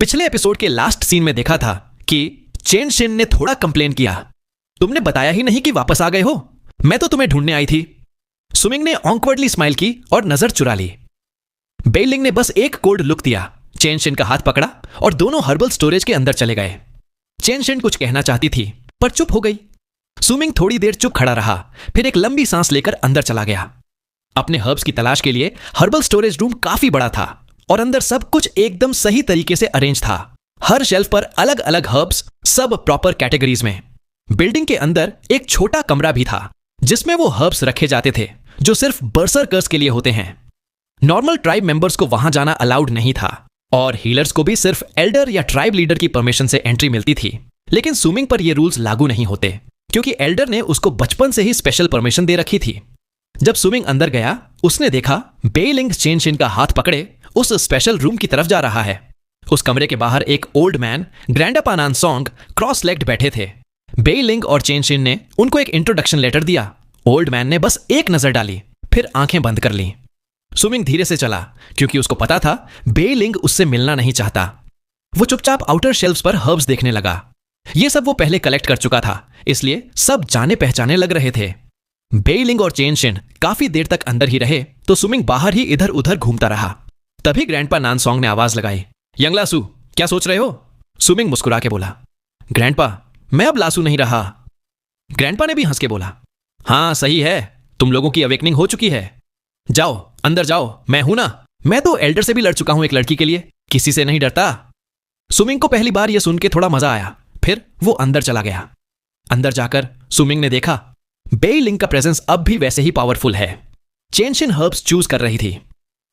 पिछले एपिसोड के last scene में देखा था कि चेन शिन ने थोड़ा कंप्लेन किया। तुमने बताया ही नहीं कि वापस आ गए हो, मैं तो तुम्हें ढूंढने आई थी। सुमिंग ने ऑकवर्डली स्माइल की और नजर चुरा ली। बेइलिंग ने बस एक कोल्ड लुक दिया, चेन शिन का हाथ पकड़ा और दोनों हर्बल स्टोरेज के अंदर चले गए। चेन शिन कुछ कहना चाहती थी पर चुप हो गई। सुमिंग थोड़ी देर चुप खड़ा रहा, फिर एक लंबी सांस लेकर अंदर चला गया। अपने हर्ब्स की तलाश के लिए हर्बल स्टोरेज रूम काफी बड़ा था और अंदर सब कुछ एकदम सही तरीके से अरेंज था। हर शेल्फ पर अलग अलग हर्ब्स, सब प्रॉपर कैटेगरीज में। बिल्डिंग के अंदर एक छोटा कमरा भी था जिसमें वो हर्ब्स रखे जाते थे जो सिर्फ बर्सर्कर्स के लिए होते हैं। नॉर्मल ट्राइब मेंबर्स को वहां जाना अलाउड नहीं था और हीलर्स को भी सिर्फ एल्डर या ट्राइब लीडर की परमिशन से एंट्री मिलती थी। लेकिन सुमिंग पर ये रूल्स लागू नहीं होते क्योंकि एल्डर ने उसको बचपन से ही स्पेशल परमिशन दे रखी थी। जब सुमिंग अंदर गया, उसने देखा बेइलिंग चेन शिन का हाथ पकड़े उस स्पेशल रूम की तरफ जा रहा है। उस कमरे के बाहर एक old man grandpa Nansong cross legged बैठे थे। बेइलिंग और चेन शिन ने उनको एक इंट्रोडक्शन लेटर दिया। ओल्ड मैन ने बस एक नजर डाली, फिर आंखें बंद कर ली। सुमिंग धीरे से चला क्योंकि उसको पता था बेइलिंग उससे मिलना नहीं चाहता। वो चुपचाप आउटर शेल्फ्स पर हर्ब्स देखने लगा। ये सब वो पहले कलेक्ट कर चुका था, इसलिए सब जाने पहचाने लग रहे थे। बेइलिंग और चेन शिन काफी देर तक अंदर ही रहे तो सुमिंग बाहर ही इधर उधर घूमता रहा। तभी ग्रैंडपा नानसोंग ने आवाज लगाई, यंग लासू, क्या सोच रहे हो? सुमिंग मुस्कुरा के बोला, ग्रैंडपा, मैं अब लासू नहीं रहा। ग्रैंडपा ने भी हंस के बोला, हाँ सही है, तुम लोगों की अवेकनिंग हो चुकी है। जाओ अंदर जाओ, मैं हूं ना, मैं तो एल्डर से भी लड़ चुका हूं एक लड़की के लिए, किसी से नहीं डरता। सुमिंग को पहली बार यह सुन के थोड़ा मजा आया, फिर वो अंदर चला गया। अंदर जाकर सुमिंग ने देखा बेइलिंग का प्रेजेंस अब भी वैसे ही पावरफुल है। चेन शिन हर्ब्स चूज कर रही थी।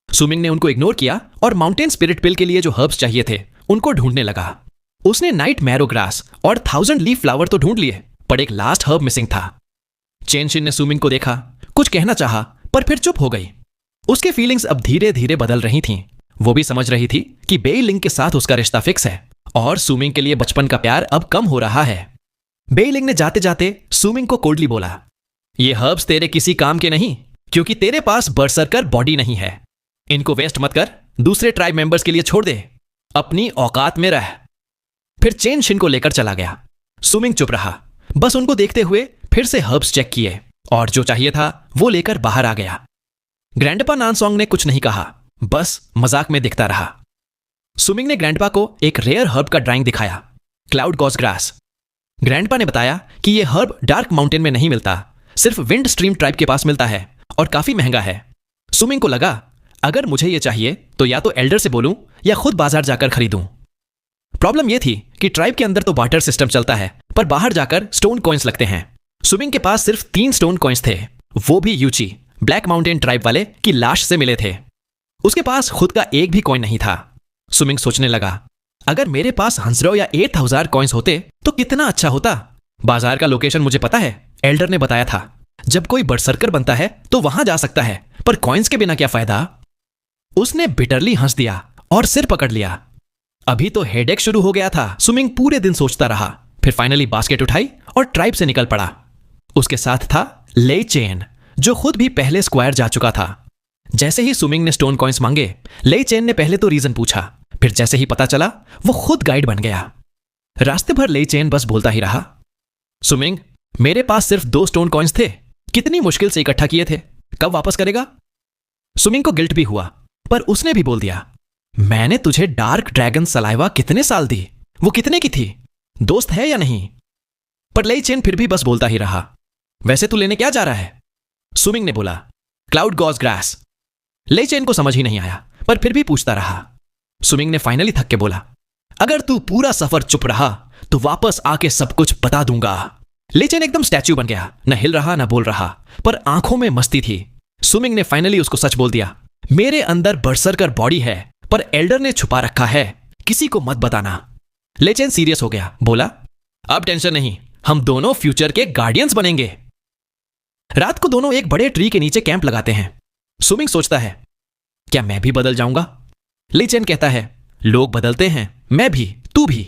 सुमिंग ने उनको इग्नोर किया और माउंटेन स्पिरिट पिल के लिए जो हर्ब्स चाहिए थे उनको ढूंढने लगा। उसने नाइट मैरो ग्रास और 1000 लीफ फ्लावर तो ढूंढ लिए, पर एक लास्ट हर्ब मिसिंग था। चेन शिन ने सुमिंग को देखा, कुछ कहना चाहा पर फिर चुप हो गई। उसके फीलिंग्स अब धीरे धीरे बदल रही थीं। वो भी समझ रही थी कि बेइलिंग के साथ उसका रिश्ता फिक्स है और सुमिंग के लिए बचपन का प्यार अब कम हो रहा है। बेइलिंग ने जाते जाते सुमिंग को कोल्डली बोला, ये हर्ब्स तेरे किसी काम के नहीं क्योंकि तेरे पास बर्सर्कर बॉडी नहीं है। इनको वेस्ट मत कर, दूसरे ट्राइब मेंबर्स के लिए छोड़ दे, अपनी औकात में रह। फिर चेन शिन को लेकर चला गया। सुमिंग चुप रहा, बस उनको देखते हुए फिर से हर्ब्स चेक किए और जो चाहिए था वो लेकर बाहर आ गया। ग्रैंडपा नानसोंग ने कुछ नहीं कहा, बस मजाक में दिखता रहा। सुमिंग ने ग्रैंडपा को एक रेयर हर्ब का ड्राइंग दिखाया, क्लाउड गॉज ग्रास। ग्रैंडपा ने बताया कि यह हर्ब डार्क माउंटेन में नहीं मिलता, सिर्फ विंड स्ट्रीम ट्राइब के पास मिलता है और काफी महंगा है। सुमिंग को लगा अगर मुझे यह चाहिए तो या तो एल्डर से बोलूं या खुद बाजार जाकर खरीदूं। प्रॉब्लम यह थी कि ट्राइब के अंदर तो बार्टर सिस्टम चलता है पर बाहर जाकर स्टोन कॉइन्स लगते हैं। सुमिंग के पास सिर्फ 3 स्टोन कॉइन्स थे, वो भी यूची ब्लैक माउंटेन ट्राइब वाले की लाश से मिले थे। उसके पास खुद का एक भी कॉइन नहीं था। सुमिंग सोचने लगा, अगर मेरे पास 100 या 8000 कॉइन्स होते तो कितना अच्छा होता। बाजार का लोकेशन मुझे पता है, एल्डर ने बताया था। जब कोई बर्सर्कर बनता है तो वहां जा सकता है, पर कॉइन्स के बिना क्या फायदा। उसने बिटरली हंस दिया और सिर पकड़ लिया। अभी तो हेडेक शुरू हो गया था। सुमिंग पूरे दिन सोचता रहा, फिर फाइनली बास्केट उठाई और ट्राइब से निकल पड़ा। उसके साथ था ले चेन, जो खुद भी पहले स्क्वायर जा चुका था। जैसे ही सुमिंग ने स्टोन कॉइन्स मांगे, ले चेन ने पहले तो रीजन पूछा, फिर जैसे ही पता चला वो खुद गाइड बन गया। रास्ते भर ले चेन बस बोलता ही रहा, सुमिंग, मेरे पास सिर्फ 2 स्टोन कॉइन्स थे, कितनी मुश्किल से इकट्ठा किए थे, कब वापस करेगा? सुमिंग को गिल्ट भी हुआ, पर उसने भी बोल दिया, मैंने तुझे डार्क ड्रैगन सलाइवा कितने साल दी, वो कितने की थी, दोस्त है या नहीं? पर ले चेन फिर भी बस बोलता ही रहा, वैसे तू लेने क्या जा रहा है? सुमिंग ने बोला, क्लाउड गॉज ग्रास। ले चेन को समझ ही नहीं आया, पर फिर भी पूछता रहा। सुमिंग ने फाइनली थक के बोला, अगर तू पूरा सफर चुप रहा तो वापस आके सब कुछ बता दूंगा। ले चेन एकदम स्टैच्यू बन गया, न हिल रहा न बोल रहा, पर आंखों में मस्ती थी। सुमिंग ने फाइनली उसको सच बोल दिया, मेरे अंदर बर्सर्कर बॉडी है पर एल्डर ने छुपा रखा है, किसी को मत बताना। ले चेन सीरियस हो गया, बोला, अब टेंशन नहीं, हम दोनों फ्यूचर के गार्डियंस बनेंगे। रात को दोनों एक बड़े ट्री के नीचे कैंप लगाते हैं। सुमिंग सोचता है, क्या मैं भी बदल जाऊंगा? ले चेन कहता है, लोग बदलते हैं, मैं भी, तू भी।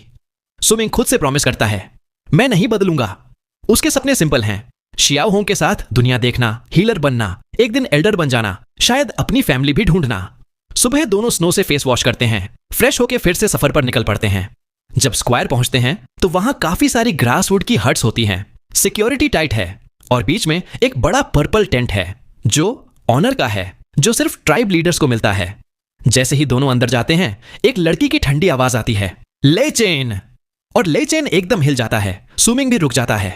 सुमिंग खुद से प्रॉमिस करता है, मैं नहीं बदलूंगा। उसके सपने सिंपल हैं, शियाओ होंग के साथ दुनिया देखना, हीलर बनना, एक दिन एल्डर बन जाना, शायद अपनी फैमिली भी ढूंढना। सुबह दोनों स्नो से फेस वॉश करते हैं, फ्रेश होके फिर से सफर पर निकल पड़ते हैं। जब स्क्वायर पहुंचते हैं तो वहां काफी सारी ग्रासवुड की हट्स होती हैं। सिक्योरिटी टाइट है और बीच में एक बड़ा पर्पल टेंट है जो ऑनर का है, जो सिर्फ ट्राइब लीडर्स को मिलता है। जैसे ही दोनों अंदर जाते हैं एक लड़की की ठंडी आवाज आती है, ले चेन। और ले चेन एकदम हिल जाता है। सुमिंग भी रुक जाता है।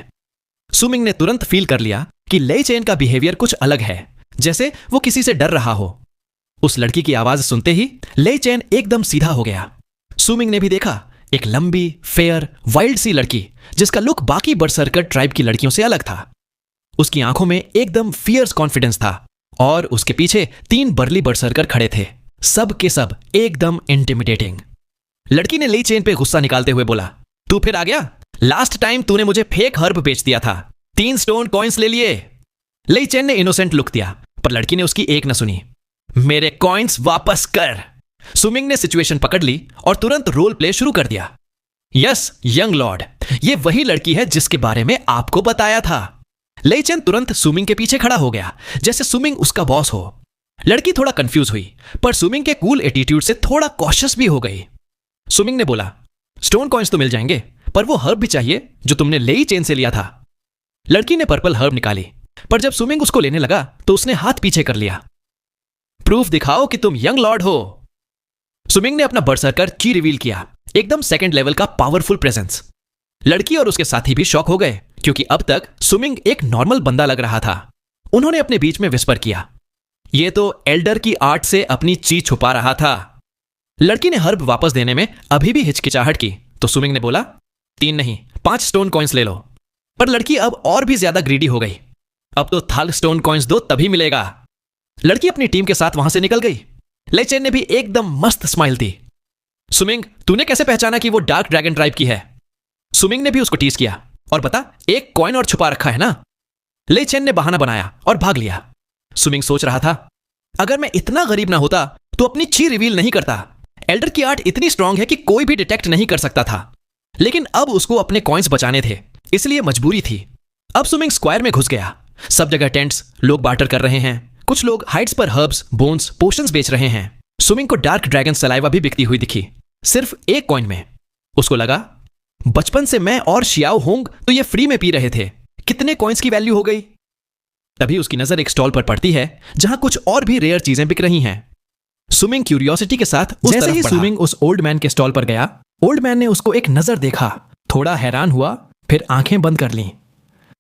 सुमिंग ने तुरंत फील कर लिया कि ले चेन का बिहेवियर कुछ अलग है, जैसे वो किसी से डर रहा हो। उस लड़की की आवाज सुनते ही ले चेन एकदम सीधा हो गया। सुमिंग ने भी देखा एक लंबी, फेयर, वाइल्ड सी लड़की जिसका लुक बाकी बरसर्कर ट्राइब की लड़कियों से अलग था। उसकी आंखों में एकदम फियर्स कॉन्फिडेंस था और उसके पीछे 3 बर्ली बरसर्कर खड़े थे, सब के सब एकदम इंटिमिडेटिंग। लड़की ने ले चेन पे गुस्सा निकालते हुए बोला, तू फिर आ गया? लास्ट टाइम तूने मुझे फेक हर्ब बेच दिया था, 3 स्टोन कॉइन्स ले लिए। ले चेन ने इनोसेंट लुक दिया, पर लड़की ने उसकी एक न सुनी। मेरे कॉइन्स वापस कर। सुमिंग ने सिचुएशन पकड़ ली और तुरंत रोल प्ले शुरू कर दिया। यस यंग लॉर्ड, ये वही लड़की है जिसके बारे में आपको बताया था। ले चेन तुरंत सुमिंग के पीछे खड़ा हो गया, जैसे सुमिंग उसका बॉस हो। लड़की थोड़ा कंफ्यूज हुई, पर सुमिंग के कूल एटीट्यूड से थोड़ा कॉशियस भी हो गई। सुमिंग ने बोला, स्टोन कॉइन्स तो मिल जाएंगे, पर वो हर्ब भी चाहिए जो तुमने ले चेन से लिया था। लड़की ने पर्पल हर्ब निकाली, पर जब सुमिंग उसको लेने लगा तो उसने हाथ पीछे कर लिया। प्रूफ दिखाओ कि तुम यंग लॉर्ड हो। सुमिंग ने अपना बरसर्कर की रिवील किया, एकदम सेकंड लेवल का पावरफुल प्रेजेंस। लड़की और उसके साथी भी शॉक हो गए, क्योंकि अब तक सुमिंग एक नॉर्मल बंदा लग रहा था। उन्होंने अपने बीच में विस्पर किया, ये तो एल्डर की आर्ट से अपनी चीज छुपा रहा था। लड़की ने हर्ब वापस देने में अभी भी हिचकिचाहट की, तो सुमिंग ने बोला, 3 नहीं 5 स्टोन कॉइन्स ले लो। पर लड़की अब और भी ज्यादा ग्रीडी हो गई। अब तो थल स्टोन कॉइन्स दो तभी मिलेगा। लड़की अपनी टीम के साथ वहां से निकल गई। ले चेन ने भी एकदम मस्त स्माइल दी। सुमिंग, तूने कैसे पहचाना कि वो डार्क ड्रैगन ट्राइब की है? सुमिंग ने भी उसको टीज किया, और बता, एक कॉइन और छुपा रखा है ना? ले चेन ने बहाना बनाया और भाग लिया। सुमिंग सोच रहा था, अगर मैं इतना गरीब ना होता तो अपनी ची रिवील नहीं करता। एल्डर की आर्ट इतनी स्ट्रांग है कि कोई भी डिटेक्ट नहीं कर सकता था, लेकिन अब उसको अपने कॉइन्स बचाने थे, इसलिए मजबूरी थी। अब सुमिंग स्क्वायर में घुस गया। सब जगह टेंट्स, लोग बार्टर कर रहे हैं। कुछ लोग हाइट्स पर हर्ब्स, बोन्स, पोशंस बेच रहे हैं। सुमिंग को डार्क ड्रैगन सलाइवा भी बिकती हुई दिखी, सिर्फ 1 कॉइन में। उसको लगा, बचपन से मैं और शियाओ होंग तो ये फ्री में पी रहे थे, कितने कॉइन्स की वैल्यू हो गई। तभी उसकी नजर एक स्टॉल पर पड़ती है जहां कुछ और भी रेयर चीजें बिक रही हैं। सुमिंग क्यूरियोसिटी के साथ उस जैसे ही सुमिंग उस ओल्ड मैन के स्टॉल पर गया, ओल्ड मैन ने उसको एक नजर देखा, थोड़ा हैरान हुआ, फिर आंखें बंद कर लीं।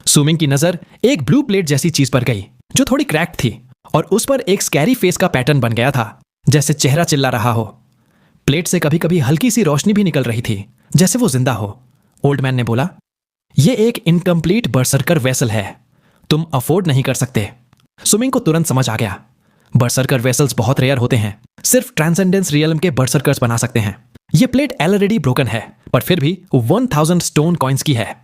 सुमिंग की नजर एक ब्लू प्लेट जैसी चीज पर गई जो थोड़ी क्रैक्ड थी, और उस पर एक स्कैरी फेस का पैटर्न बन गया था, जैसे चेहरा चिल्ला रहा हो। प्लेट से कभी कभी हल्की सी रोशनी भी निकल रही थी, जैसे वो जिंदा हो। ओल्ड मैन ने बोला, ये एक इनकम्प्लीट बरसर्कर वेसल है, तुम अफोर्ड नहीं कर सकते। सुमिंग को तुरंत समझ आ गया, बरसर्कर वेसल्स बहुत रेयर होते हैं, सिर्फ ट्रांसेंडेंस रियलम के बरसर्कर्स बना सकते हैं। ये प्लेट ऑलरेडी ब्रोकन है, पर फिर भी 1000 स्टोन कॉइन्स की है।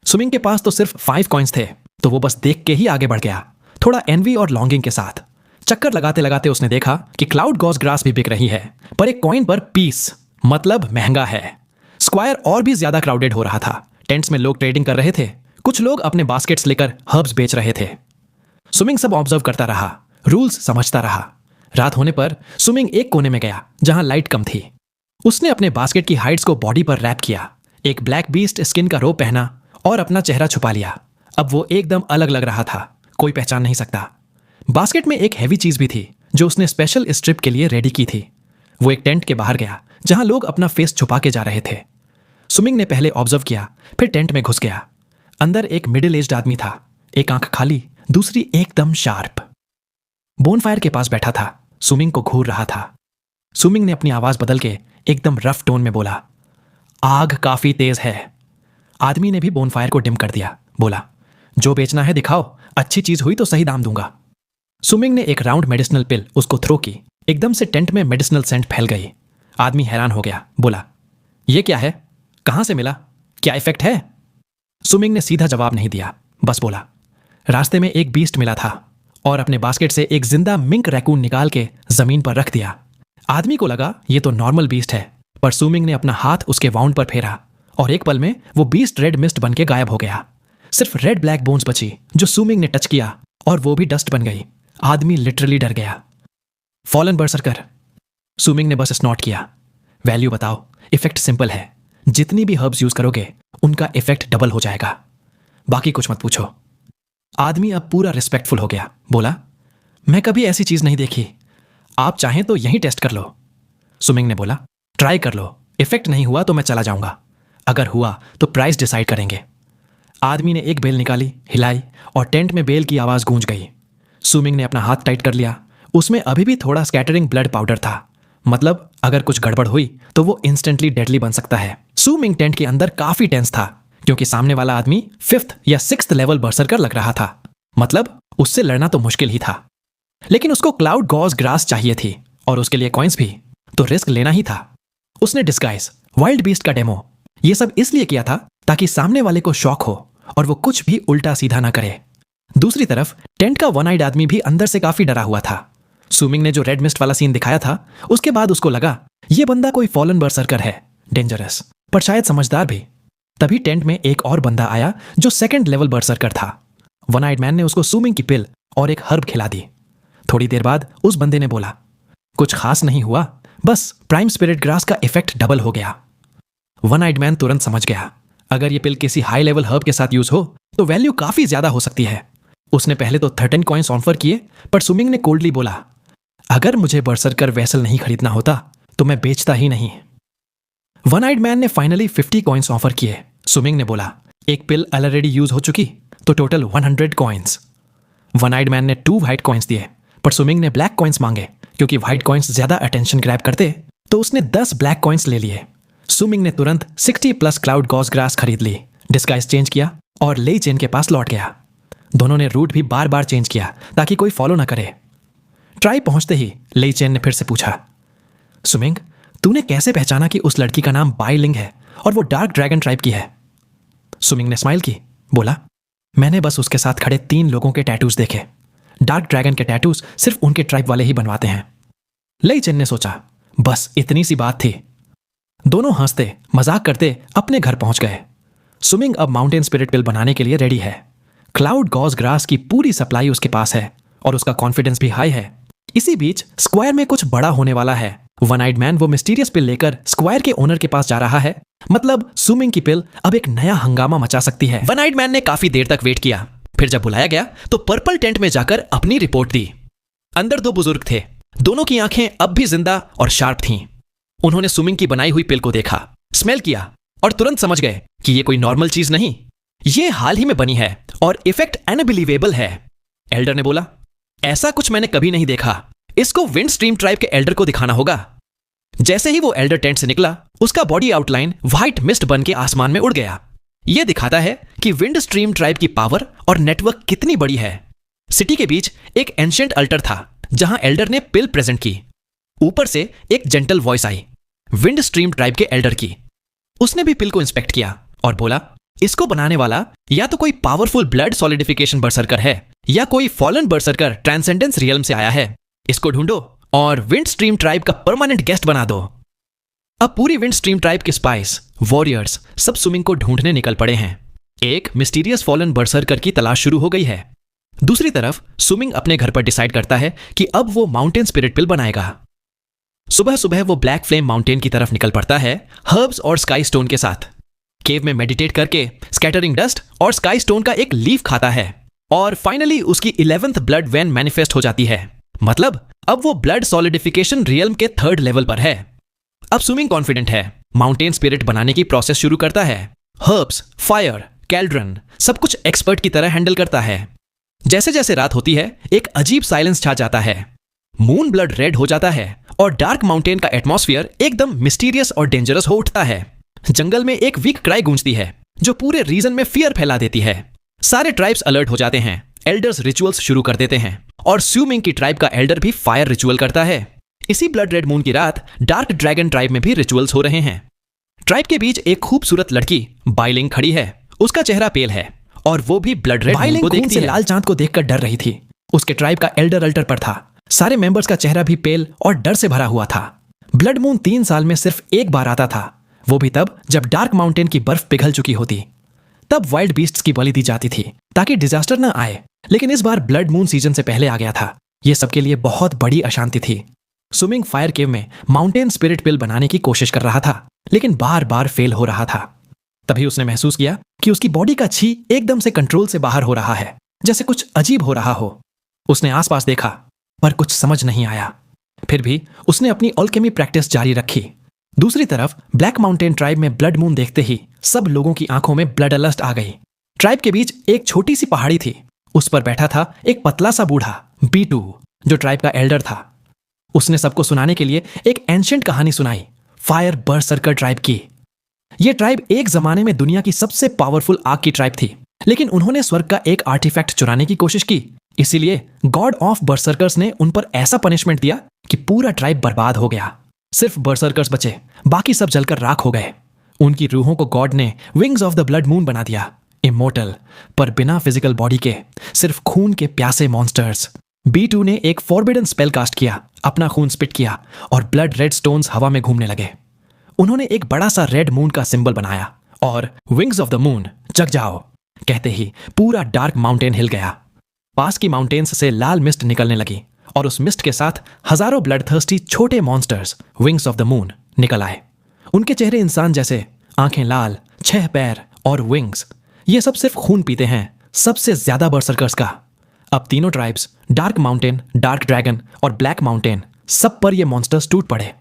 सुमिंग के पास तो सिर्फ 5 कॉइन्स थे, तो वो बस देख के ही आगे बढ़ गया, थोड़ा एनवी और लॉन्गिंग के साथ। चक्कर लगाते लगाते उसने देखा कि क्लाउड गॉज ग्रास भी बिक रही है, पर एक कॉइन पर पीस, मतलब महंगा है। स्क्वायर और भी ज्यादा क्राउडेड हो रहा था। टेंट्स में लोग ट्रेडिंग कर रहे थे, कुछ लोग अपने बास्केट्स लेकर हर्ब्स बेच रहे थे। सुमिंग सब ऑब्जर्व करता रहा, रूल्स समझता रहा। रात होने पर सुमिंग एक कोने में गया जहां लाइट कम थी। उसने अपने बास्केट की हाइड्स को बॉडी पर रैप किया, एक ब्लैक बीस्ट स्किन का रोब पहना और अपना चेहरा छुपा लिया। अब वो एकदम अलग लग रहा था, कोई पहचान नहीं सकता। बास्केट में एक हैवी चीज भी थी जो उसने स्पेशल स्ट्रिप के लिए रेडी की थी। वो एक टेंट के बाहर गया जहां लोग अपना फेस छुपा के जा रहे थे। सुमिंग ने पहले ऑब्जर्व किया, फिर टेंट में घुस गया। अंदर एक मिडिल एज्ड आदमी था, एक आंख खाली, दूसरी एकदम शार्प। बोनफायर के पास बैठा था, सुमिंग को घूर रहा था। सुमिंग ने अपनी आवाज बदल के एकदम रफ टोन में बोला, आग काफी तेज है। आदमी ने भी बोनफायर को डिम कर दिया, बोला, जो बेचना है दिखाओ, अच्छी चीज हुई तो सही दाम दूंगा। सुमिंग ने एक राउंड मेडिसिनल पिल उसको थ्रो की, एकदम से टेंट में मेडिसिनल सेंट फैल गई। आदमी हैरान हो गया, बोला, ये क्या है, कहां से मिला, क्या इफेक्ट है? सुमिंग ने सीधा जवाब नहीं दिया, बस बोला, रास्ते में एक बीस्ट मिला था और अपने बास्केट से एक जिंदा मिंक रैकून निकाल के जमीन पर रख दिया। आदमी को लगा ये तो नॉर्मल बीस्ट है, पर सुमिंग ने अपना हाथ उसके वाउंड पर फेरा और एक पल में वो बीस्ट रेड मिस्ट बन के गायब हो गया। सिर्फ रेड ब्लैक बोन्स बची जो सुमिंग ने टच किया, और वो भी डस्ट बन गई। आदमी लिटरली डर गया। फॉलन बरसर्कर, सुमिंग ने बस स्नॉट किया। वैल्यू बताओ। इफेक्ट सिंपल है, जितनी भी हर्ब्स यूज करोगे उनका इफेक्ट डबल हो जाएगा। बाकी कुछ मत पूछो। आदमी अब पूरा रिस्पेक्टफुल हो गया। बोला, मैं कभी ऐसी चीज नहीं देखी, आप चाहें तो यहीं टेस्ट कर लो। सुमिंग ने बोला, ट्राई कर लो, इफेक्ट नहीं हुआ तो मैं चला जाऊंगा, अगर हुआ तो प्राइस डिसाइड करेंगे। आदमी ने एक बेल निकाली, हिलाई और टेंट में बेल की आवाज गूंज गई। सुमिंग ने अपना हाथ टाइट कर लिया। उसमें अभी भी थोड़ा स्कैटरिंग ब्लड पाउडर था, मतलब अगर कुछ गड़बड़ हुई तो वो इंस्टेंटली डेडली बन सकता है। सुमिंग टेंट के अंदर काफी टेंस था, क्योंकि सामने वाला आदमी 5th या 6th लेवल बर्सरकर लग रहा था। मतलब उससे लड़ना तो मुश्किल ही था, लेकिन उसको क्लाउड गॉज ग्रास चाहिए थी और उसके लिए कॉइन्स भी, तो रिस्क लेना ही था। उसने डिस्गाइज, वाइल्ड बीस्ट का डेमो, ये सब इसलिए किया था ताकि सामने वाले को शॉक हो और वो कुछ भी उल्टा सीधा ना करे। दूसरी तरफ टेंट का वन आइड आदमी भी अंदर से काफी डरा हुआ था। सुमिंग ने जो रेड मिस्ट वाला सीन दिखाया था, उसके बाद उसको लगा ये बंदा कोई फॉलन बर्सरकर है, डेंजरस पर शायद समझदार भी। तभी टेंट में एक और बंदा आया जो 2nd लेवल बर्सरकर था। वन आइड मैन ने उसको सुमिंग की पिल और एक हर्ब खिला दी। थोड़ी देर बाद उस बंदे ने बोला, कुछ खास नहीं हुआ, बस प्राइम स्पिरिट ग्रास का इफेक्ट डबल हो गया। वन आइड मैन तुरंत समझ गया, अगर ये पिल किसी हाई लेवल हर्ब के साथ यूज हो तो वैल्यू काफी ज्यादा हो सकती है। उसने पहले तो 13 कॉइन्स ऑफर किए, पर सुमिंग ने कोल्डली बोला, अगर मुझे बर्सरकर वेसल नहीं खरीदना होता तो मैं बेचता ही नहीं। वन आइड मैन ने फाइनली 50 कॉइन्स ऑफर किए। सुमिंग ने बोला, एक पिल ऑलरेडी यूज हो चुकी, तो total 100 coins. One eyed man ने 2 व्हाइट कॉइन्स दिए, पर सुमिंग ने ब्लैक कॉइन्स मांगे, क्योंकि व्हाइट कॉइन्स ज्यादा अटेंशन ग्रैब करते, तो उसने 10 ब्लैक कॉइन्स ले लिए। सुमिंग ने तुरंत 60+ क्लाउड गॉज ग्रास खरीद ली, डिस्गाइज चेंज किया और लेई चेन के पास लौट गया। दोनों ने रूट भी बार बार चेंज किया ताकि कोई फॉलो ना करे। ट्राइब पहुंचते ही लेई चेन ने फिर से पूछा, सुमिंग, तूने कैसे पहचाना कि उस लड़की का नाम बाई लिंग है और वो डार्क ड्रैगन ट्राइब की है? सुमिंग ने स्माइल की, बोला, मैंने बस उसके साथ खड़े 3 लोगों के टैटूज देखे। डार्क ड्रैगन के टैटूज सिर्फ उनके ट्राइब वाले ही बनवाते हैं। लेई चेन ने सोचा, बस इतनी सी बात थी। दोनों हंसते मजाक करते अपने घर पहुंच गए। सुमिंग अब माउंटेन स्पिरिट पिल बनाने के लिए रेडी है। क्लाउड गॉज ग्रास की पूरी सप्लाई उसके पास है और उसका कॉन्फिडेंस भी हाई है। इसी बीच स्क्वायर में कुछ बड़ा होने वाला है। वन आइड मैन वो मिस्टीरियस पिल लेकर स्क्वायर के ओनर के पास जा रहा है। मतलब सुमिंग की पिल अब एक नया हंगामा मचा सकती है। वन आइड मैन ने काफी देर तक वेट किया, फिर जब बुलाया गया तो पर्पल टेंट में जाकर अपनी रिपोर्ट दी। अंदर 2 बुजुर्ग थे, दोनों की आंखें अब भी जिंदा और शार्प थीं। उन्होंने सुमिंग की बनाई हुई पिल को देखा, स्मेल किया और तुरंत समझ गए कि ये कोई नॉर्मल चीज नहीं, ये हाल ही में बनी है और इफेक्ट अनबिलीवेबल है। एल्डर ने बोला, ऐसा कुछ मैंने कभी नहीं देखा, इसको विंड स्ट्रीम ट्राइब के एल्डर को दिखाना होगा। जैसे ही वो एल्डर टेंट से निकला, उसका बॉडी आउटलाइन व्हाइट मिस्ट बन के आसमान में उड़ गया। यह दिखाता है कि विंड स्ट्रीम ट्राइब की पावर और नेटवर्क कितनी बड़ी है। सिटी के बीच एक एंशिएंट अल्टर था जहां एल्डर ने पिल प्रेजेंट की। ऊपर से एक जेंटल वॉइस आई, विंड स्ट्रीम ट्राइब के एल्डर की। उसने भी पिल को इंस्पेक्ट किया और बोला, इसको बनाने वाला या तो कोई पावरफुल ब्लड सॉलिडिफिकेशन बर्सरकर है या कोई फॉलन बर्सरकर ट्रांसेंडेंस रियल्म से आया है। इसको ढूंढो और विंड स्ट्रीम ट्राइब का परमानेंट गेस्ट बना दो। अब पूरी विंड स्ट्रीम ट्राइब के स्पाइस, वॉरियर्स सब सुमिंग को ढूंढने निकल पड़े हैं। एक मिस्टीरियस फॉलन बर्सरकर की तलाश शुरू हो गई है। दूसरी तरफ सुमिंग अपने घर पर डिसाइड करता है कि अब वो माउंटेन स्पिरिट पिल बनाएगा। सुबह सुबह वो ब्लैक फ्लेम माउंटेन की तरफ निकल पड़ता है, हर्ब्स और स्काई स्टोन के साथ। केव में मेडिटेट करके स्कैटरिंग डस्ट और स्काई स्टोन का एक लीफ खाता है और फाइनली उसकी 11th ब्लड वेन मैनिफेस्ट हो जाती है। मतलब अब वो ब्लड सॉलिडिफिकेशन रियल्म के 3rd लेवल पर है। अब सुमिंग कॉन्फिडेंट है, माउंटेन स्पिरिट बनाने की प्रोसेस शुरू करता है। हर्ब्स, फायर, कैल्ड्रन सब कुछ एक्सपर्ट की तरह हैंडल करता है। जैसे जैसे रात होती है, एक अजीब साइलेंस छा जाता है। मून ब्लड रेड हो जाता है और डार्क माउंटेन का एटमॉस्फेयर एकदम मिस्टीरियस और डेंजरस हो उठता है। जंगल में एक वीक क्राई गूंजती है जो पूरे रीजन में फियर फैला देती है। सारे ट्राइब्स अलर्ट हो जाते हैं, एल्डर्स रिचुअल्स शुरू कर देते हैं और सुमिंग की ट्राइब का एल्डर भी फायर रिचुअल करता है। इसी ब्लड रेड मून की रात डार्क ड्रैगन ट्राइब में भी रिचुअल्स हो रहे हैं। ट्राइब के बीच एक खूबसूरत लड़की बाइलिंग खड़ी है। उसका चेहरा पेल है और वो भी ब्लड रेड मून को देखती है। लाल चांद को देखकर डर रही थी। उसके ट्राइब का एल्डर अल्टर पर था। सारे मेंबर्स का चेहरा भी पेल और डर से भरा हुआ था। ब्लड मून 3 साल में सिर्फ एक बार आता था, वो भी तब जब डार्क माउंटेन की बर्फ पिघल चुकी होती। तब वाइल्ड बीस्ट्स की बलि दी जाती थी ताकि डिजास्टर न आए, लेकिन इस बार ब्लड मून सीजन से पहले आ गया था। यह सबके लिए बहुत बड़ी अशांति थी। सुमिंग फायर केव में माउंटेन स्पिरिट पिल बनाने की कोशिश कर रहा था, लेकिन बार बार फेल हो रहा था। तभी उसने महसूस किया कि उसकी बॉडी का छी एकदम से कंट्रोल से बाहर हो रहा है, जैसे कुछ अजीब हो रहा हो। उसने आसपास देखा, पर कुछ समझ नहीं आया। फिर भी उसने अपनी अल्केमी प्रैक्टिस जारी रखी। दूसरी तरफ ब्लैक माउंटेन ट्राइब में ब्लड मून देखते ही सब लोगों की आंखों में ब्लड लस्ट आ गई। ट्राइब के बीच एक छोटी सी पहाड़ी थी। उस पर बैठा था एक पतला सा बूढ़ा B2, जो ट्राइब का एल्डर था। उसने सबको सुनाने के लिए एक एंशिएंट कहानी सुनाई, फायर बरसर्कर ट्राइब की। यह ट्राइब एक जमाने में दुनिया की सबसे पावरफुल आग की ट्राइब थी, लेकिन उन्होंने स्वर्ग का एक आर्टिफैक्ट चुराने की कोशिश की। इसीलिए गॉड ऑफ बरसर्कर्स ने उन पर ऐसा पनिशमेंट दिया कि पूरा ट्राइब बर्बाद हो गया। सिर्फ बरसर्कर्स बचे, बाकी सब जलकर राख हो गए। उनकी रूहों को गॉड ने wings of the blood moon बना दिया, इमोर्टल, पर बिना फिजिकल बॉडी के, सिर्फ खून के प्यासे मॉन्स्टर्स। B2 ने एक फॉरबिडन स्पेल कास्ट किया, अपना खून स्पिट किया और ब्लड रेड स्टोन्स हवा में घूमने लगे। उन्होंने एक बड़ा सा रेड मून का सिंबल बनाया और विंग्स ऑफ द मून जग जाओ कहते ही पूरा डार्क माउंटेन हिल गया। पास की माउंटेन्स से लाल मिस्ट निकलने लगी और उस मिस्ट के साथ हजारों ब्लड थर्स्टी छोटे monsters wings of the moon निकल आए। उनके चेहरे इंसान जैसे, आंखें लाल, 6 पैर और विंग्स। ये सब सिर्फ खून पीते हैं, सबसे ज्यादा बरसर्कर्स का। अब तीनों tribes, dark mountain, dark dragon और ब्लैक माउंटेन, सब पर ये मॉन्स्टर्स टूट पड़े।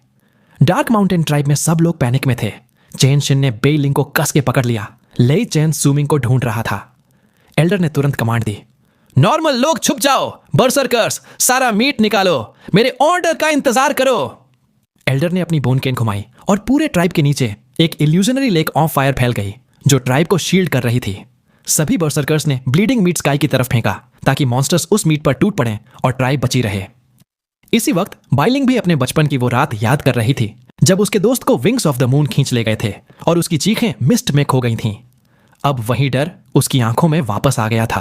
डार्क माउंटेन ट्राइब में सब लोग पैनिक में थे। चेन शिन ने बेई लिंग को कस के पकड़ लिया। लेई चेन सुमिंग को ढूंढ रहा था। एल्डर ने तुरंत कमांड दी, नॉर्मल लोग छुप जाओ, बरसर्कर्स सारा मीट निकालो, मेरे ऑर्डर का इंतजार करो। एल्डर ने अपनी बोन केन घुमाई और पूरे ट्राइब के नीचे एक इल्यूजनरी लेक ऑफ फायर फैल गई, जो ट्राइब को शील्ड कर रही थी। सभी बरसर्कर्स ने ब्लीडिंग मीट स्काई की तरफ फेंका ताकि मॉन्स्टर्स उस मीट पर टूट पड़े और ट्राइब बची रहे। इसी वक्त बाइलिंग भी अपने बचपन की वो रात याद कर रही थी जब उसके दोस्त को विंग्स ऑफ द मून खींच ले गए थे और उसकी चीखें मिस्ट में खो गई थीं। अब वही डर उसकी आंखों में वापस आ गया था।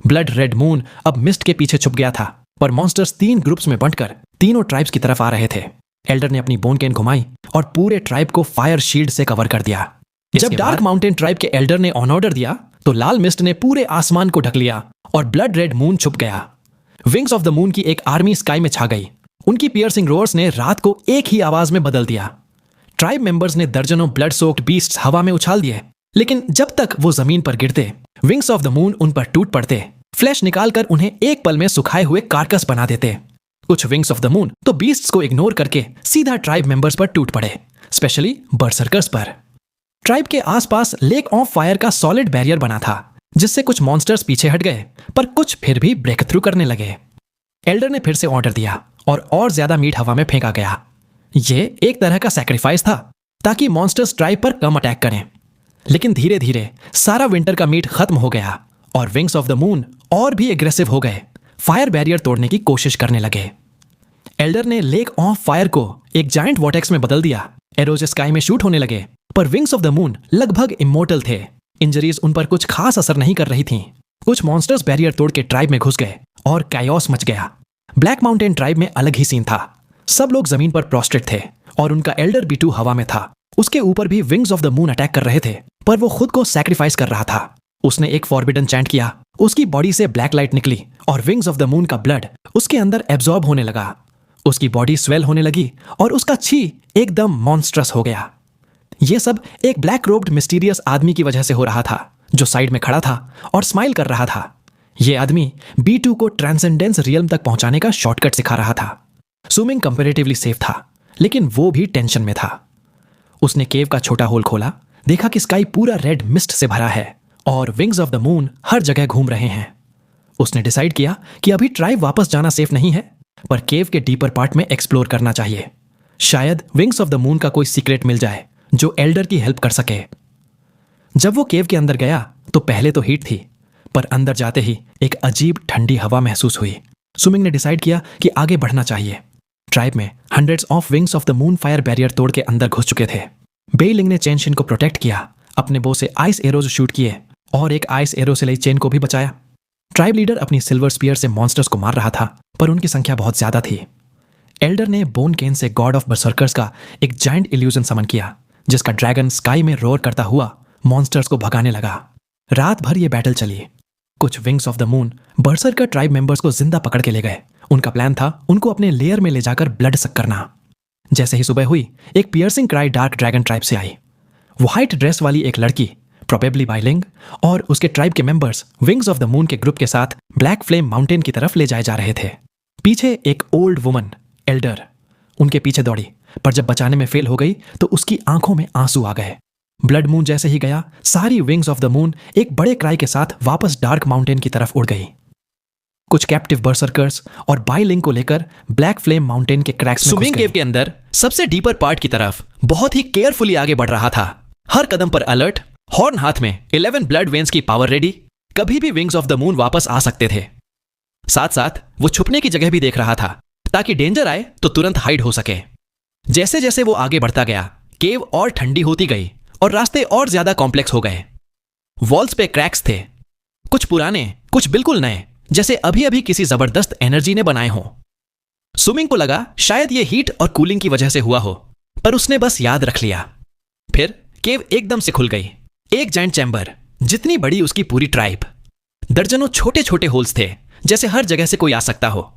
ब्लड रेड मून अब मिस्ट के पीछे छुप गया था, पर मॉन्स्टर्स 3 ग्रुप्स में बंटकर तीनों ट्राइब्स की तरफ आ रहे थे। एल्डर ने अपनी बोन केन घुमाई और पूरे ट्राइब को फायर शील्ड से कवर कर दिया। जब डार्क माउंटेन ट्राइब के एल्डर ने ऑन ऑर्डर दिया तो लाल मिस्ट ने पूरे आसमान को ढक लिया और ब्लड रेड मून छुप गया। विंग्स ऑफ द मून की एक आर्मी स्काई में छा गई। उनकी पियर्सिंग रोर्स ने रात को एक ही आवाज में बदल दिया। ट्राइब मेंबर्स ने दर्जनों ब्लड सोक्ड बीस्ट्स हवा में उछाल दिए, लेकिन जब तक वो जमीन पर गिरते, विंग्स ऑफ द मून उन पर टूट पड़ते, फ्लैश निकालकर उन्हें एक पल में सुखाए हुए कार्कस बना देते। कुछ विंग्स ऑफ द मून तो बीस्ट्स को इग्नोर करके सीधा ट्राइब मेंबर्स पर टूट पड़े, स्पेशली बरसर्कर्स पर। ट्राइब के आसपास लेक ऑफ फायर का सॉलिड बैरियर बना था, जिससे कुछ मॉन्स्टर्स पीछे हट गए, पर कुछ फिर भी ब्रेक थ्रू करने लगे। एल्डर ने फिर से ऑर्डर दिया और ज्यादा मीट हवा में फेंका गया। ये एक तरह का सैक्रिफाइस था ताकि मॉन्स्टर्स ट्राइब पर कम अटैक करें। लेकिन धीरे धीरे सारा विंटर का मीट खत्म हो गया और विंग्स ऑफ द मून और भी एग्रेसिव हो गए, फायर बैरियर तोड़ने की कोशिश करने लगे। एल्डर ने लेक ऑफ फायर को एक जायंट वॉर्टेक्स में बदल दिया। एरोज स्काई में शूट होने लगे, पर विंग्स ऑफ द मून लगभग इमोर्टल थे। इंजरीज उन पर कुछ खास असर नहीं कर रही थीं। कुछ मॉन्स्टर्स बैरियर तोड़ के ट्राइब में घुस गए और कायोस मच गया। ब्लैक माउंटेन ट्राइब में अलग ही सीन था। सब लोग जमीन पर प्रोस्ट्रेट थे और उनका एल्डर B2 हवा में था। उसके ऊपर भी wings of the moon attack कर रहे थे, पर वो खुद को सैक्रिफाइस कर रहा था। उसने एक फॉरबिडन चैंट किया, उसकी बॉडी से ब्लैक लाइट निकली और विंग्स ऑफ द मून का ब्लड उसके अंदर एब्जॉर्ब होने लगा। उसकी बॉडी स्वेल होने लगी और उसका छी एकदम मॉन्स्ट्रस हो गया। यह सब एक ब्लैक रोब्ड मिस्टीरियस आदमी की वजह से हो रहा था, जो साइड में खड़ा था और स्माइल कर रहा था। यह आदमी B2 को ट्रांसेंडेंस रियल्म तक पहुंचाने का शॉर्टकट सिखा रहा था। सुमिंग कंपैरेटिवली सेफ था, लेकिन वो भी टेंशन में था। उसने केव का छोटा होल खोला, देखा कि स्काई पूरा रेड मिस्ट से भरा है और विंग्स ऑफ द मून हर जगह घूम रहे हैं। उसने डिसाइड किया कि अभी ट्राइब वापस जाना सेफ नहीं है, पर केव के डीपर पार्ट में एक्सप्लोर करना चाहिए। शायद विंग्स ऑफ द मून का कोई सीक्रेट मिल जाए जो एल्डर की हेल्प कर सके। जब वो केव के अंदर गया तो पहले तो हीट थी, पर अंदर जाते ही एक अजीब ठंडी हवा महसूस हुई। सुमिंग ने डिसाइड किया कि आगे बढ़ना चाहिए। ट्राइब में hundreds of wings of the moon fire barrier तोड़ के अंदर घुस चुके थे। बेई लिंग ने चेन शिन को प्रोटेक्ट किया, अपने बो से आइस एरोज शूट किए और एक आइस एरो से लेई चेन को भी बचाया। ट्राइब लीडर अपनी सिल्वर स्पीयर से मॉन्स्टर्स को मार रहा था, पर उनकी संख्या बहुत ज्यादा थी। एल्डर ने बोन केन से गॉड ऑफ बरसर्कर्स का एक जायंट इल्यूजन समन किया, जिसका ड्रैगन स्काई में रोर करता हुआ मॉन्स्टर्स को भगाने लगा। रात भर ये बैटल चली। कुछ wings of the moon berserker tribe members को जिंदा पकड़ के ले गए उनका प्लान था उनको अपने लेयर में ले जाकर ब्लड सक करना। जैसे ही सुबह हुई, एक piercing cry dark dragon tribe से आई। व्हाइट ड्रेस वाली एक लड़की, प्रोबेबली बाइलिंग, और उसके ट्राइब के members wings of the moon के ग्रुप के साथ ब्लैक फ्लेम माउंटेन की तरफ ले जाए जा रहे थे। पीछे एक ओल्ड वुमन, एल्डर, उनके पीछे दौड़ी, पर जब बचाने में फेल हो गई तो उसकी आंखों में आंसू आ गए। ब्लड मून जैसे ही गया, सारी विंग्स ऑफ द मून एक बड़े क्राई के साथ वापस डार्क माउंटेन की तरफ उड़ गई। कुछ कैप्टिव बर्सर्कर्स और बाइलिंग को लेकर ब्लैक फ्लेम माउंटेन के क्रैक्स में स्विमिंग केव के अंदर सबसे डीपर पार्ट की तरफ बहुत ही केयरफुली आगे बढ़ रहा था। हर कदम पर अलर्ट, हॉर्न हाथ में, 11 ब्लड वेन्स की पावर रेडी, कभी भी विंग्स ऑफ द मून वापस आ सकते थे। साथ साथ वो छुपने की जगह भी देख रहा था ताकि डेंजर आए तो तुरंत हाइड हो सके। जैसे जैसे वो आगे बढ़ता गया, केव और ठंडी होती गई और रास्ते और ज्यादा कॉम्प्लेक्स हो गए। वॉल्स पे क्रैक्स थे, कुछ पुराने, कुछ बिल्कुल नए, जैसे अभी अभी किसी जबरदस्त एनर्जी ने बनाए हों। सुमिंग को लगा शायद ये हीट और कूलिंग की वजह से हुआ हो, पर उसने बस याद रख लिया। फिर केव एकदम से खुल गई। एक जाइंट चैम्बर, जितनी बड़ी उसकी पूरी ट्राइब। दर्जनों छोटे छोटे होल्स थे, जैसे हर जगह से कोई आ सकता हो।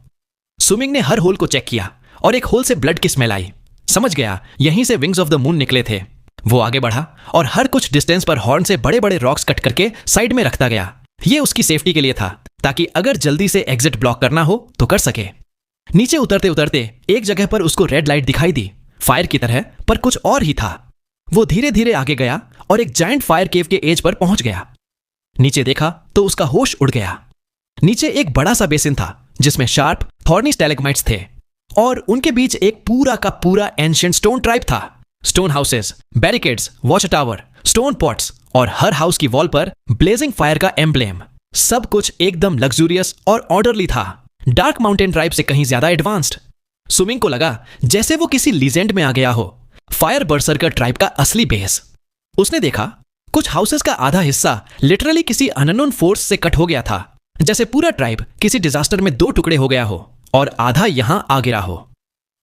सुमिंग ने हर होल को चेक किया और एक होल से ब्लड की स्मेल आई। समझ गया यहीं से विंग्स ऑफ द मून निकले थे। वो आगे बढ़ा और हर कुछ डिस्टेंस पर हॉर्न से बड़े बड़े रॉक्स कट करके साइड में रखता गया। ये उसकी सेफ्टी के लिए था, ताकि अगर जल्दी से एग्जिट ब्लॉक करना हो तो कर सके। नीचे उतरते उतरते एक जगह पर उसको रेड लाइट दिखाई दी, फायर की तरह, पर कुछ और ही था। वो धीरे धीरे आगे गया और एक जायंट फायर केव के एज पर पहुंच गया। नीचे देखा तो उसका होश उड़ गया। नीचे एक बड़ा सा बेसिन था जिसमें शार्प थॉर्नी स्टैलेग्माइट्स थे और उनके बीच एक पूरा का पूरा एंशिएंट स्टोन ट्राइब था। Stone houses, barricades, watch tower, stone pots और हर हाउस की वॉल पर ब्लेजिंग फायर का एम्ब्लेम। सब कुछ एकदम लग्जूरियस और ऑर्डरली था, डार्क माउंटेन ट्राइब से कहीं ज्यादा एडवांस्ड। सुमिंग को लगा जैसे वो किसी लीजेंड में आ गया हो, फायर बर्सर्कर ट्राइब का असली बेस। उसने देखा कुछ हाउसेस का आधा हिस्सा लिटरली किसी अननोन फोर्स से कट हो गया था, जैसे पूरा ट्राइब किसी डिजास्टर में 2 टुकड़े हो गया हो और आधा यहां आ गिरा हो।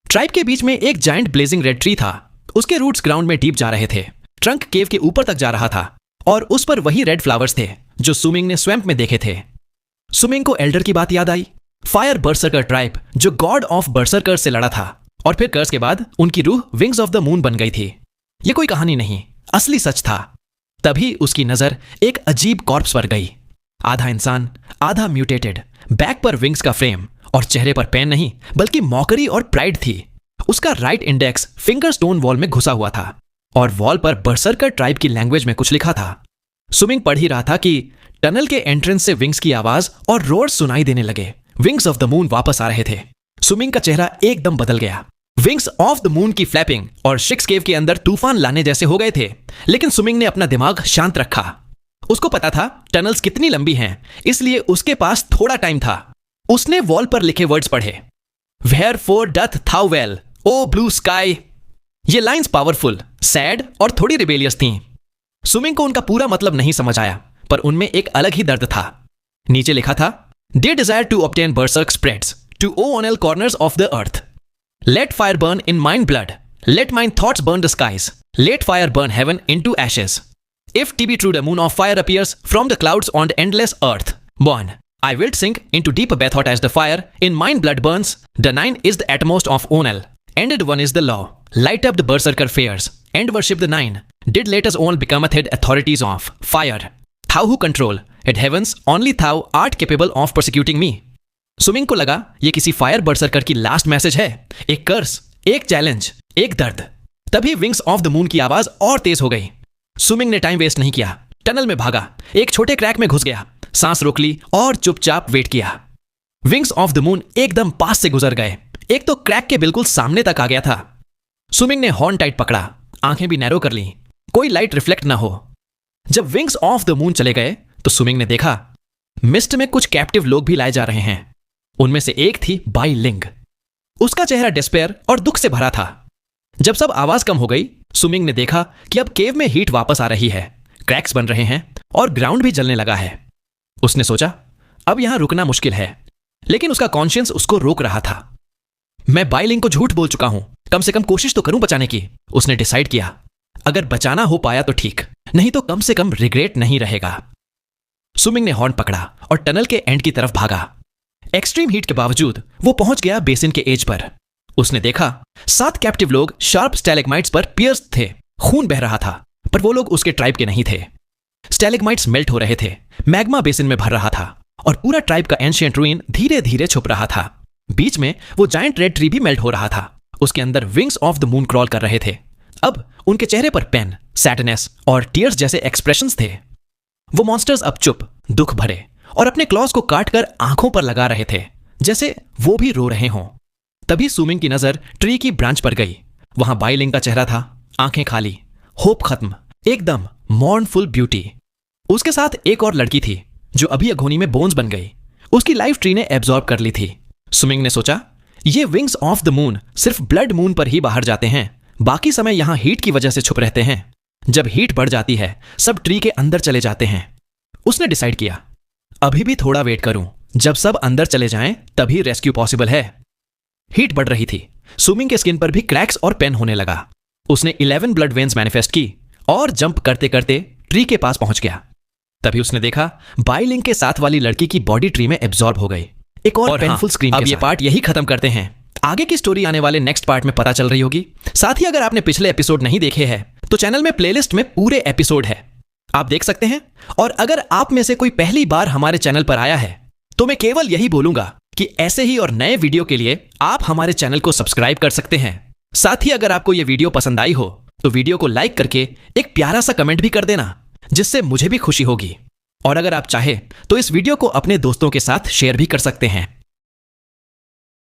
ट्राइब के बीच में एक जायंट ब्लेजिंग रेड ट्री था। उसके रूट्स ग्राउंड में डीप जा रहे थे, ट्रंक केव के ऊपर तक जा रहा था और उस पर वही रेड फ्लावर्स थे जो सुमिंग ने स्वैम्प में देखे थे। सुमिंग को एल्डर की बात याद आई, फायर बर्सर्कर ट्राइब जो गॉड ऑफ बर्सर्कर से लड़ा था और फिर कर्स के बाद उनकी रूह विंग्स ऑफ द मून बन गई थी। यह कोई कहानी नहीं, असली सच था। तभी उसकी नजर एक अजीब कॉर्प्स पर गई, आधा इंसान आधा म्यूटेटेड, बैक पर विंग्स का फ्रेम और चेहरे पर पेन नहीं बल्कि मॉकरी और प्राइड थी। उसका right index finger stone wall में घुसा हुआ था और वॉल पर बर्सर्कर ट्राइब की लैंग्वेज में कुछ लिखा था। सुमिंग पढ़ ही रहा था कि टनल के एंट्रेंस से विंग्स की आवाज और रोर सुनाई देने लगे। विंग्स ऑफ द मून वापस आ रहे थे। सुमिंग का चेहरा एकदम बदल गया। विंग्स ऑफ द मून की फ्लैपिंग और शिक्स केव के अंदर तूफान लाने जैसे हो गए थे, लेकिन सुमिंग ने अपना दिमाग शांत रखा। उसको पता था टनल्स कितनी लंबी हैं, इसलिए उसके पास थोड़ा टाइम था। उसने वॉल पर लिखे वर्ड्स पढ़े, Wherefore doth thou well, O blue sky। ये लाइंस पावरफुल, सैड और थोड़ी रिबेलियस थीं। सुमिंग को उनका पूरा मतलब नहीं समझ आया, पर उनमें एक अलग ही दर्द था। नीचे लिखा था, They desire to obtain berserk spreads to all corners of the earth. Let fire burn in mine blood. Let mine thoughts burn the skies. Let fire burn heaven into ashes. If to be true the moon of fire appears from the clouds on the endless earth, born, I will sink into deep bathot as the fire in mine blood burns. The 9 is the utmost of Onel. Ended 1 is the law. Light up the berserker fairs and worship the 9. Did let us all becometh head authorities of fire. Thou who control at heavens only thou art capable of persecuting me. Swimming को लगा ये किसी fire बर्सर्कर की last message है, एक कर्स, एक challenge, एक दर्द। तभी विंग्स ऑफ द मून की आवाज और तेज हो गई। सुमिंग ने टाइम वेस्ट नहीं किया, टनल में भागा, एक छोटे क्रैक में घुस गया, सांस रोक ली और चुपचाप वेट किया। विंग्स ऑफ द मून एकदम पास से गुजर गए, एक तो क्रैक के बिल्कुल सामने तक आ गया था। सुमिंग ने हॉर्न टाइट पकड़ा, आंखें भी नैरो कर ली, कोई लाइट रिफ्लेक्ट ना हो। जब विंग्स ऑफ द मून चले गए तो सुमिंग ने देखा मिस्ट में कुछ कैप्टिव लोग भी लाए जा रहे हैं। उनमें से एक थी बाई लिंग। उसका चेहरा डिस्पेयर और दुख से भरा था। जब सब आवाज कम हो गई, सुमिंग ने देखा कि अब केव में हीट वापस आ रही है, क्रैक्स बन रहे हैं और ग्राउंड भी जलने लगा है। उसने सोचा अब यहां रुकना मुश्किल है, लेकिन उसका कॉन्शियंस उसको रोक रहा था। मैं बाई लिंग को झूठ बोल चुका हूं, कम से कम कोशिश तो करूं बचाने की। उसने डिसाइड किया, अगर बचाना हो पाया तो ठीक, नहीं तो कम से कम रिग्रेट नहीं रहेगा। सुमिंग ने हॉर्न पकड़ा और टनल के एंड की तरफ भागा। एक्सट्रीम हीट के बावजूद वो पहुंच गया बेसिन के एज पर। उसने देखा 7 कैप्टिव लोग शार्प स्टैलेग्माइट्स पर पियर्स थे, खून बह रहा था, पर वो लोग उसके ट्राइब के नहीं थे। स्टैलेग्माइट्स मेल्ट हो रहे थे, मैग्मा बेसिन में भर रहा था और पूरा ट्राइब का एंशिएंट रूइन धीरे धीरे छुप रहा था। बीच में वो जायंट रेड ट्री भी मेल्ट हो रहा था, उसके अंदर wings of the moon crawl कर रहे थे। अब उनके चेहरे पर पेन, सैडनेस और टीयर्स जैसे एक्सप्रेशंस थे। वो मॉन्स्टर्स अब चुप, दुख भरे और अपने क्लॉज को काटकर आंखों पर लगा रहे थे, जैसे वो भी रो रहे हों। तभी सुमिंग की नजर ट्री की ब्रांच पर गई। वहां बाइलिंग का चेहरा था, आंखें खाली, होप खत्म, एकदम मॉर्नफुल ब्यूटी। उसके साथ एक और लड़की थी जो अभी अघोनी में बोन्स बन गई। उसकी लाइफ ट्री ने एब्जॉर्ब कर ली थी। सुमिंग ने सोचा, ये विंग्स ऑफ द मून सिर्फ ब्लड मून पर ही बाहर जाते हैं, बाकी समय यहां हीट की वजह से छुप रहते हैं। जब हीट बढ़ जाती है सब ट्री के अंदर चले जाते हैं। उसने डिसाइड किया, अभी भी थोड़ा वेट करूं, जब सब अंदर चले जाएं तभी रेस्क्यू पॉसिबल है। हीट बढ़ रही थी, सुमिंग के स्किन पर भी क्रैक्स और पेन होने लगा। उसने 11 ब्लड वेन्स मैनिफेस्ट की और जंप करते करते ट्री के पास पहुंच गया। तभी उसने देखा बाइलिंग के साथ वाली लड़की की बॉडी ट्री में एब्जॉर्ब हो गई, एक और पेनफुल स्क्रीन। अब ये पार्ट यही खत्म करते हैं, आगे की स्टोरी आने वाले नेक्स्ट पार्ट में पता चल रही होगी। साथ ही अगर आपने पिछले एपिसोड नहीं देखे हैं तो चैनल में प्लेलिस्ट में पूरे एपिसोड है, आप देख सकते हैं। और अगर आप में से कोई पहली बार हमारे चैनल पर आया है तो मैं केवल यही बोलूंगा कि ऐसे ही और नए वीडियो के लिए आप हमारे चैनल को सब्सक्राइब कर सकते हैं। साथ ही अगर आपको यह वीडियो पसंद आई हो तो वीडियो को लाइक करके एक प्यारा सा कमेंट भी कर देना, जिससे मुझे भी खुशी होगी। और अगर आप चाहे तो इस वीडियो को अपने दोस्तों के साथ शेयर भी कर सकते हैं।